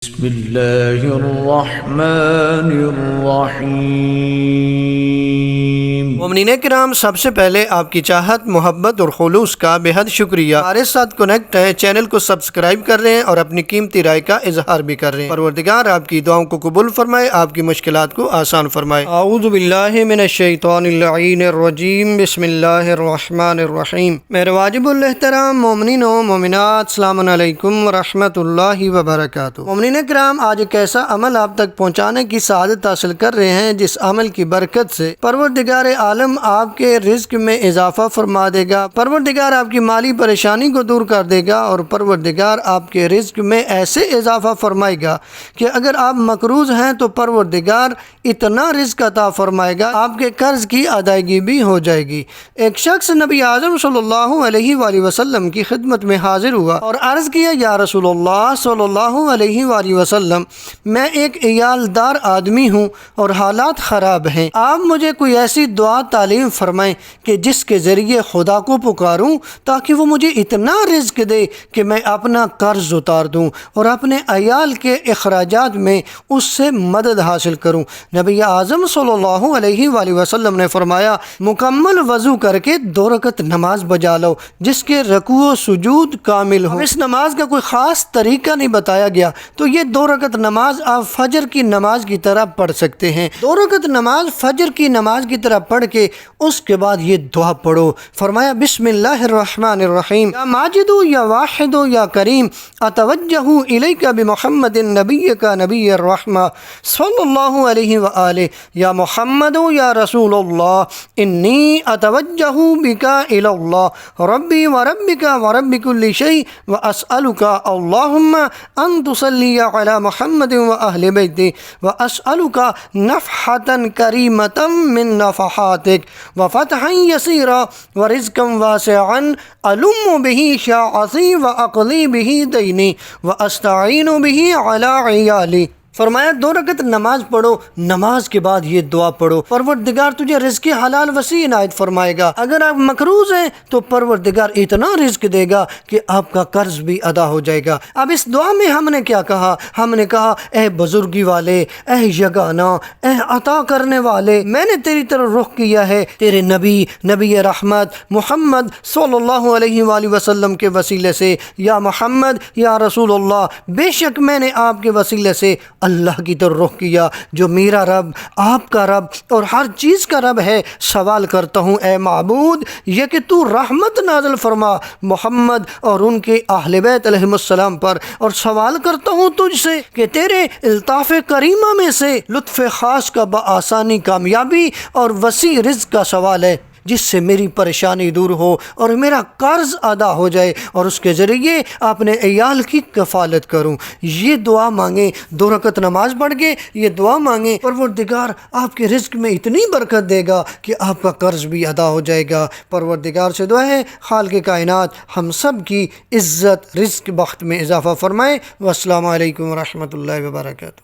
بسم اللہ الرحمن الرحیم۔ مومنین کرام، سب سے پہلے آپ کی چاہت، محبت اور خلوص کا بے حد شکریہ۔ ہمارے ساتھ کنیکٹ ہیں، چینل کو سبسکرائب کر رہے ہیں اور اپنی قیمتی رائے کا اظہار بھی کر رہے ہیں۔ پروردگار آپ کی دعاؤں کو قبول فرمائے، آپ کی مشکلات کو آسان فرمائے۔ اعوذ باللہ من الشیطان اللعین الرجیم، بسم اللہ الرحمن الرحیم۔ میرے واجب الاحترام مومنین و مومنات، السلام علیکم ورحمۃ اللہ وبرکاتہ۔ مومنین کرام، آج ایک ایسا عمل آپ تک پہنچانے کی سعادت حاصل کر رہے ہیں جس عمل کی برکت سے پروردگار عالم آپ کے رزق میں اضافہ فرما دے گا، پروردگار آپ کی مالی پریشانی کو دور کر دے گا، اور پروردگار آپ کے رزق میں ایسے اضافہ فرمائے گا کہ اگر آپ مقروض ہیں تو پروردگار اتنا رزق عطا فرمائے گا آپ کے قرض کی ادائیگی بھی ہو جائے گی۔ ایک شخص نبی اعظم صلی اللہ علیہ وآلہ وسلم کی خدمت میں حاضر ہوا اور عرض کیا، یا رسول اللہ صلی اللہ علیہ وآلہ وسلم، میں ایک عیال دار آدمی ہوں اور حالات خراب ہیں، آپ مجھے کوئی ایسی دعا تعلیم فرمائیں کہ جس کے ذریعے خدا کو پکاروں تاکہ وہ مجھے اتنا رزق دے کہ میں اپنا قرض اتار دوں اور اپنے عیال کے اخراجات میں اس سے مدد حاصل کروں۔ نبی اعظم صلی اللہ علیہ وآلہ وسلم نے فرمایا، مکمل وضو کر کے 2 رکعت نماز بجا لو جس کے رکوع و سجود کامل ہو۔ اس نماز کا کوئی خاص طریقہ نہیں بتایا گیا، تو یہ 2 رکعت نماز آپ فجر کی نماز کی طرح پڑھ سکتے ہیں۔ 2 رکعت نماز فجر کی نماز کی طرح پڑھ کے اس کے بعد یہ دعا پڑھو۔ فرمایا، بسم اللہ الرحمن الرحیم، یا ماجد یا واحد یا کریم، اتوجہ الیک بمحمد نبیک نبی الرحمہ صلی اللہ علیہ وآلہ، یا محمد یا رسول اللہ، انی اتوجہ بک الی اللہ ربی وربک ورب کل شیء واسألک اللہم ان تصلی علی محمد واہل بیتہ واسألک نفحۃ کریمۃ من نفحاتک وفتحا یسیرا ورزقا واسعا الم بہ شاعثی واقضی بہ دینی واستعین بہ علی عیالی۔ فرمایا، 2 رکعت نماز پڑھو، نماز کے بعد یہ دعا پڑھو، پروردگار تجھے رزق حلال وسیع عنایت فرمائے گا۔ اگر آپ مقروض ہیں تو پروردگار اتنا رزق دے گا کہ آپ کا قرض بھی ادا ہو جائے گا۔ اب اس دعا میں ہم نے کیا کہا؟ ہم نے کہا، اے بزرگی والے، اے یگانہ، اے عطا کرنے والے، میں نے تیری طرف رخ کیا ہے تیرے نبی رحمت محمد صلی اللہ علیہ وآلہ وسلم کے وسیلے سے۔ یا محمد، یا رسول اللہ، بے شک میں نے آپ کے وسیلے سے اللہ کی طرف رخ کیا جو میرا رب، آپ کا رب اور ہر چیز کا رب ہے۔ سوال کرتا ہوں اے معبود، یہ کہ تو رحمت نازل فرما محمد اور ان کے اہل بیت علیہم السلام پر، اور سوال کرتا ہوں تجھ سے کہ تیرے الطاف کریمہ میں سے لطف خاص کا بآسانی کامیابی اور وسیع رزق کا سوال ہے جس سے میری پریشانی دور ہو اور میرا قرض ادا ہو جائے اور اس کے ذریعے اپنے عیال کی کفالت کروں۔ یہ دعا مانگیں، 2 رکعت نماز پڑھ کے یہ دعا مانگیں، پروردگار آپ کے رزق میں اتنی برکت دے گا کہ آپ کا قرض بھی ادا ہو جائے گا۔ پروردگار سے دعا ہے خالق کائنات ہم سب کی عزت، رزق، بخت میں اضافہ فرمائے۔ والسلام علیکم ورحمۃ اللہ وبرکاتہ۔